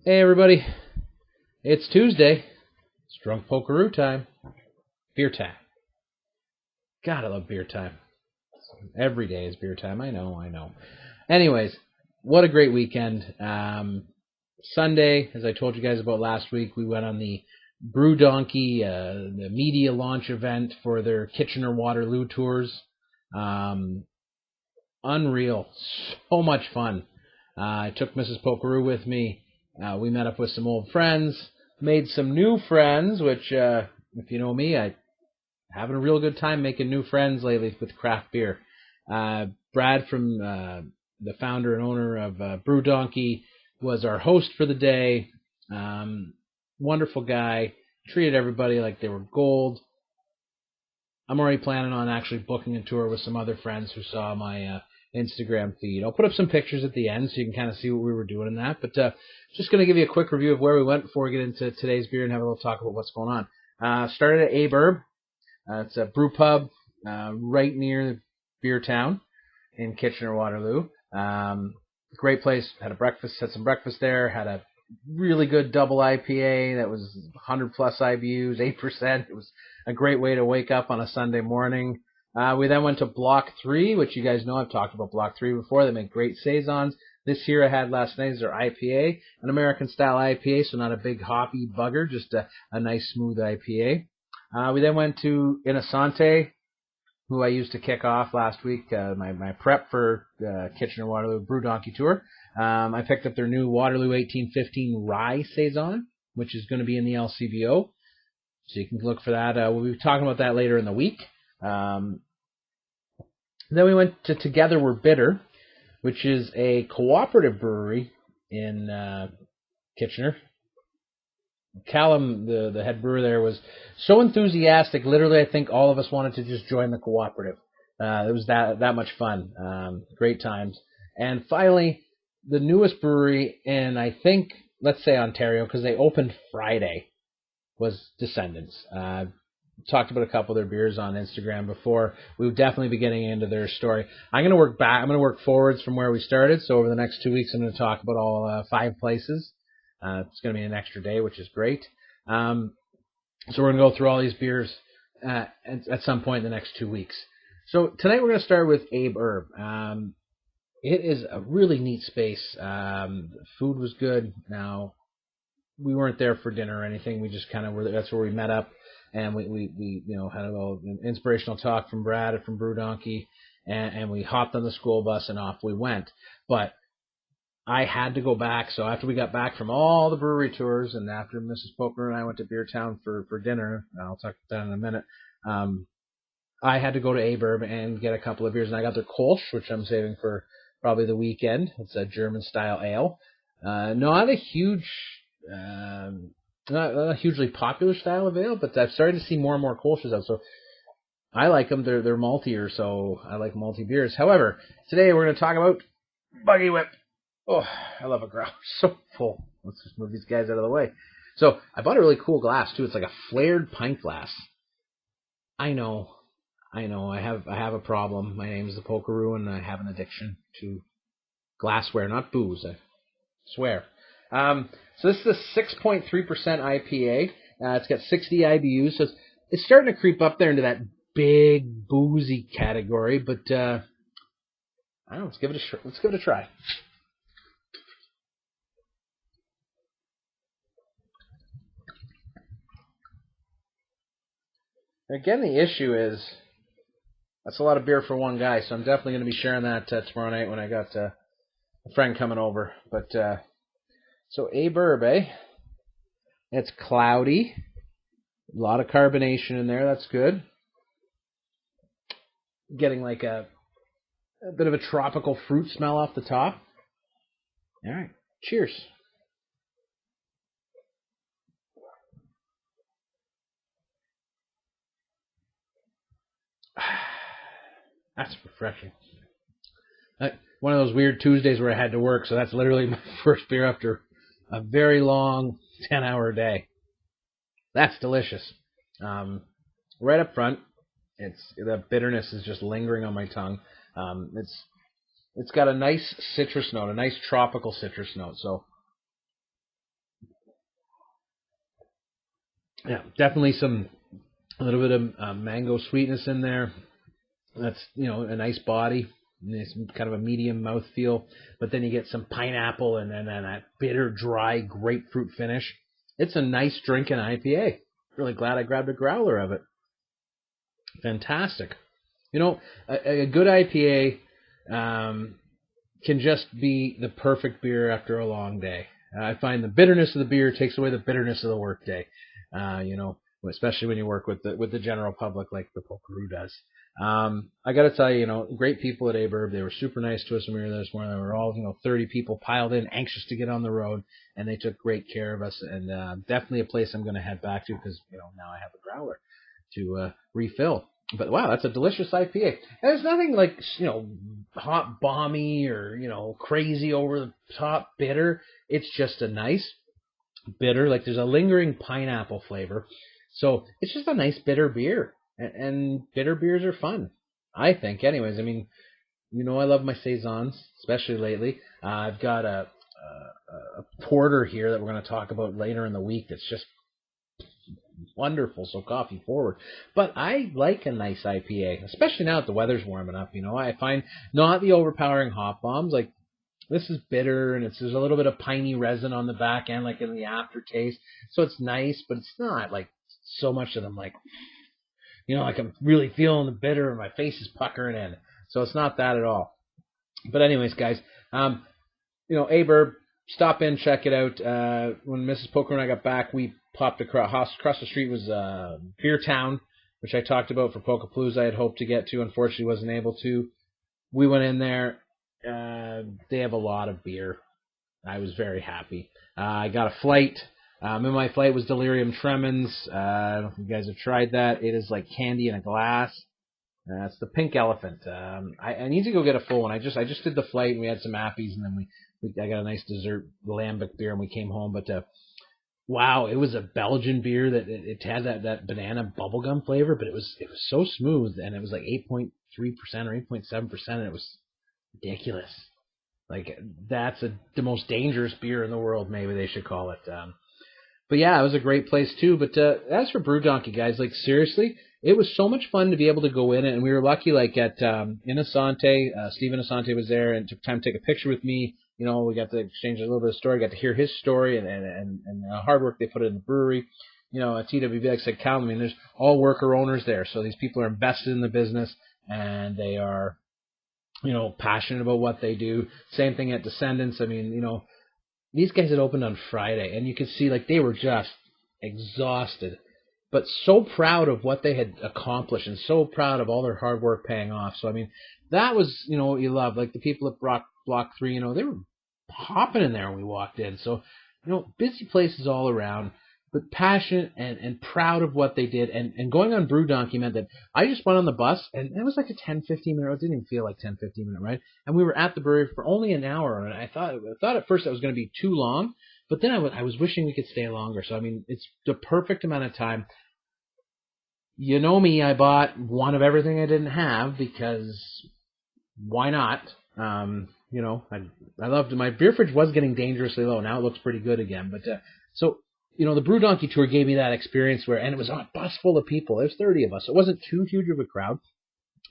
Hey everybody, it's Tuesday. It's drunk pokeroo time. Beer time. God, I love beer time. Every day is beer time. I know. Anyways, what a great weekend. Sunday, as I told you guys about last week, we went on the Brewdonkey, the media launch event for their Kitchener-Waterloo tours. Unreal. So much fun. I took Mrs. Pokeroo with me. We met up with some old friends, made some new friends, which, if you know me, I having a real good time making new friends lately with craft beer. Brad from the founder and owner of Brewdonkey was our host for the day. Wonderful guy. Treated everybody like they were gold. I'm already planning on actually booking a tour with some other friends who saw my Instagram feed. I'll put up some pictures at the end so you can kind of see what we were doing in that. But just going to give you a quick review of where we went before we get into today's beer and have a little talk about what's going on. Started at Abe Erb. It's a brew pub right near Beer Town in Kitchener-Waterloo. Great place. Had some breakfast there. Had a really good double IPA that was 100 plus IBUs, 8%. It was a great way to wake up on a Sunday morning. We then went to Block 3, which you guys know I've talked about Block 3 before. They make great saisons. This here I had last night is their IPA, an American-style IPA, so not a big hoppy bugger, just a nice smooth IPA. We then went to Innocente, who I used to kick off last week, my prep for Kitchener-Waterloo Brewdonkey Tour. I picked up their new Waterloo 1815 Rye Saison, which is going to be in the LCBO, so you can look for that. We'll be talking about that later in the week. Then we went to Together We're Bitter, which is a cooperative brewery in Kitchener. Callum, the head brewer there, was so enthusiastic. Literally, I think all of us wanted to just join the cooperative. It was that much fun. Great times. And finally, the newest brewery in, I think, let's say Ontario, because they opened Friday, was Descendants. Talked about a couple of their beers on Instagram before. We would definitely be getting into their story. I'm going to work back. I'm going to work forwards from where we started. So over the next 2 weeks, I'm going to talk about all 5 places. It's going to be an extra day, which is great. So we're going to go through all these beers at some point in the next 2 weeks. So tonight we're going to start with Abe Erb. It is a really neat space. Food was good. Now, we weren't there for dinner or anything. We just kind of were. That's where we met up. And we had a little inspirational talk from Brad from Brewdonkey, and we hopped on the school bus and off we went. But I had to go back, so after we got back from all the brewery tours, and after Mrs. Poker and I went to Beer Town for dinner, I'll talk about that in a minute, I had to go to Abe Erb and get a couple of beers, and I got their Kolsch, which I'm saving for probably the weekend. It's a German-style ale. Not a hugely popular style of ale, but I've started to see more and more Kolsch's out, so I like them. They're maltier, so I like malty beers. However, today we're going to talk about Buggy Whip. Oh, I love a growler. So full. Let's just move these guys out of the way. So I bought a really cool glass too. It's like a flared pint glass. I know. I have a problem. My name is the Pokeroo, and I have an addiction to glassware, not booze. I swear. So this is a 6.3% IPA. It's got 60 IBUs, so it's starting to creep up there into that big boozy category. But I don't know. Let's give it a try. Again, the issue is that's a lot of beer for one guy, so I'm definitely going to be sharing that tomorrow night when I got a friend coming over. But so Abe Erb, it's cloudy, a lot of carbonation in there. That's good. Getting like a bit of a tropical fruit smell off the top. All right, cheers. That's refreshing. One of those weird Tuesdays where I had to work, so that's literally my first beer after a very long 10-hour day. That's delicious. Right up front, the bitterness is just lingering on my tongue. It's got a nice citrus note, a nice tropical citrus note. So Yeah, definitely a little bit of mango sweetness in there. That's, a nice body. It's kind of a medium mouthfeel, but then you get some pineapple and then that bitter, dry grapefruit finish. It's a nice drinking IPA. Really glad I grabbed a growler of it. Fantastic. A good IPA can just be the perfect beer after a long day. I find the bitterness of the beer takes away the bitterness of the workday. Especially when you work with the general public like the Pokeroo does. I got to tell you, great people at Abe Erb. They were super nice to us when we were there this morning. They were all, 30 people piled in, anxious to get on the road, and they took great care of us. And definitely a place I'm going to head back to because now I have a growler to refill. But wow, that's a delicious IPA. There's nothing like hot bomby or crazy over the top bitter. It's just a nice bitter. Like there's a lingering pineapple flavor, so it's just a nice bitter beer. And bitter beers are fun, I think. Anyways, I mean, I love my saisons, especially lately. I've got a porter here that we're going to talk about later in the week. That's just wonderful, so coffee forward. But I like a nice IPA, especially now that the weather's warming up. I find not the overpowering hop bombs. Like this is bitter, and there's a little bit of piney resin on the back end, like in the aftertaste. So it's nice, but it's not like so much that I'm like, like I'm really feeling the bitter, and my face is puckering in. So it's not that at all. But anyways, guys, Abe Erb, stop in, check it out. When Mrs. Poker and I got back, we popped across the street was Beer Town, which I talked about for Pokapalooza. I had hoped to get to, unfortunately wasn't able to. We went in there. They have a lot of beer. I was very happy. I got a flight. In my flight was Delirium Tremens. I don't know if you guys have tried that. It is like candy in a glass. It's the Pink Elephant. I need to go get a full one. I just did the flight, and we had some appies, and then I got a nice dessert lambic beer, and we came home. But wow, it was a Belgian beer that it had that banana bubblegum flavor, but it was so smooth, and it was like 8.3% or 8.7%, and it was ridiculous. Like that's the most dangerous beer in the world, maybe they should call it. But yeah, it was a great place too. But as for Brew Donkey, guys, like seriously, it was so much fun to be able to go in, and we were lucky. Like at in Asante, Stephen Asante was there and took time to take a picture with me. We got to exchange a little bit of story, got to hear his story and the hard work they put in the brewery. At TWB, like I said, Cal, I mean, there's all worker owners there, so these people are invested in the business and they are, passionate about what they do. Same thing at Descendants. I mean, these guys had opened on Friday, and you could see like they were just exhausted, but so proud of what they had accomplished and so proud of all their hard work paying off. So, I mean, that was, what you love. Like the people at Block 3, they were hopping in there when we walked in. So, busy places all around, but passionate and proud of what they did. And going on Brew Donkey meant that I just went on the bus, and it was like a 10, 15-minute, it didn't even feel like 10, 15-minute ride. And we were at the brewery for only an hour. And I thought at first that was going to be too long, but then I was wishing we could stay longer. So, I mean, it's the perfect amount of time. You know me, I bought one of everything I didn't have because why not? I loved it. My beer fridge was getting dangerously low. Now it looks pretty good again. But the Brew Donkey tour gave me that experience and it was on a bus full of people. There's 30 of us. So it wasn't too huge of a crowd,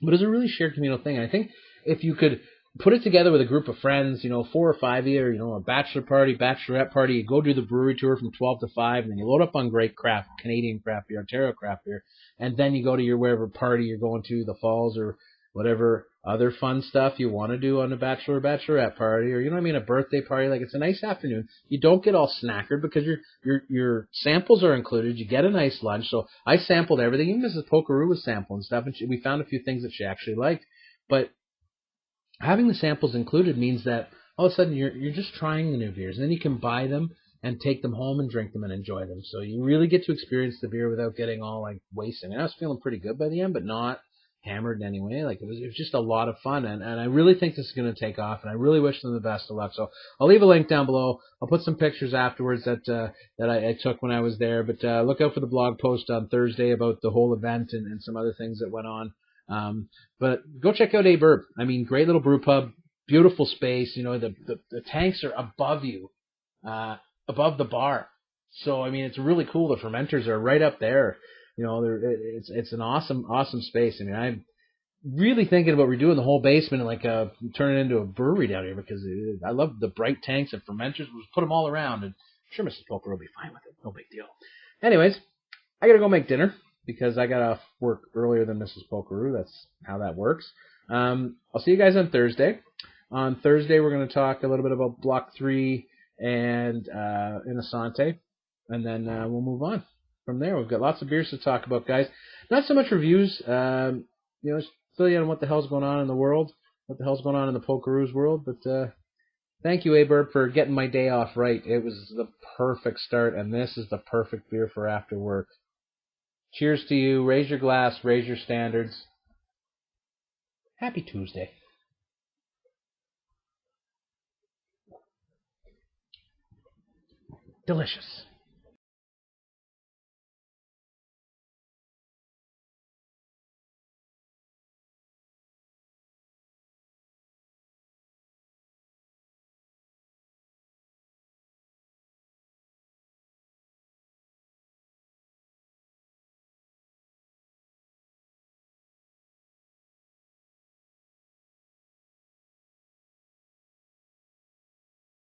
but it was a really shared communal thing. And I think if you could put it together with a group of friends, 4 or 5 of you, a bachelor party, bachelorette party, you go do the brewery tour from 12 to 5, and then you load up on great craft, Canadian craft beer, Ontario craft beer, and then you go to your wherever party you're going to, the falls or whatever other fun stuff you want to do on a bachelor or bachelorette party, or a birthday party. Like it's a nice afternoon. You don't get all snackered because your samples are included. You get a nice lunch. So I sampled everything. Even Mrs. Pokeroo was sampling stuff, and we found a few things that she actually liked. But having the samples included means that all of a sudden you're just trying the new beers, and then you can buy them and take them home and drink them and enjoy them. So you really get to experience the beer without getting all like wasted. And I was feeling pretty good by the end, but not hammered in any way. Like it was just a lot of fun, and I really think this is going to take off, and I really wish them the best of luck. So I'll leave a link down below. I'll put some pictures afterwards that I took when I was there, but look out for the blog post on Thursday about the whole event and some other things that went on. But go check out Abe Erb. I mean, great little brew pub, beautiful space. The tanks are above you, above the bar. So I mean, it's really cool. The fermenters are right up there. It's an awesome space. I mean, I'm really thinking about redoing the whole basement and turn it into a brewery down here because I love the bright tanks and fermenters. We'll put them all around, and I'm sure Mrs. Poker will be fine with it. No big deal. Anyways, I gotta go make dinner because I got off work earlier than Mrs. Pokeroo. That's how that works. I'll see you guys on Thursday. On Thursday, we're going to talk a little bit about Block 3 and Innocente, and then we'll move on from there. We've got lots of beers to talk about, guys. Not so much reviews. Fill you on what the hell's going on in the world, what the hell's going on in the Pokeroo's world. But thank you, Abe Erb, for getting my day off right. It was the perfect start, and this is the perfect beer for after work. Cheers to you. Raise your glass. Raise your standards. Happy Tuesday. Delicious.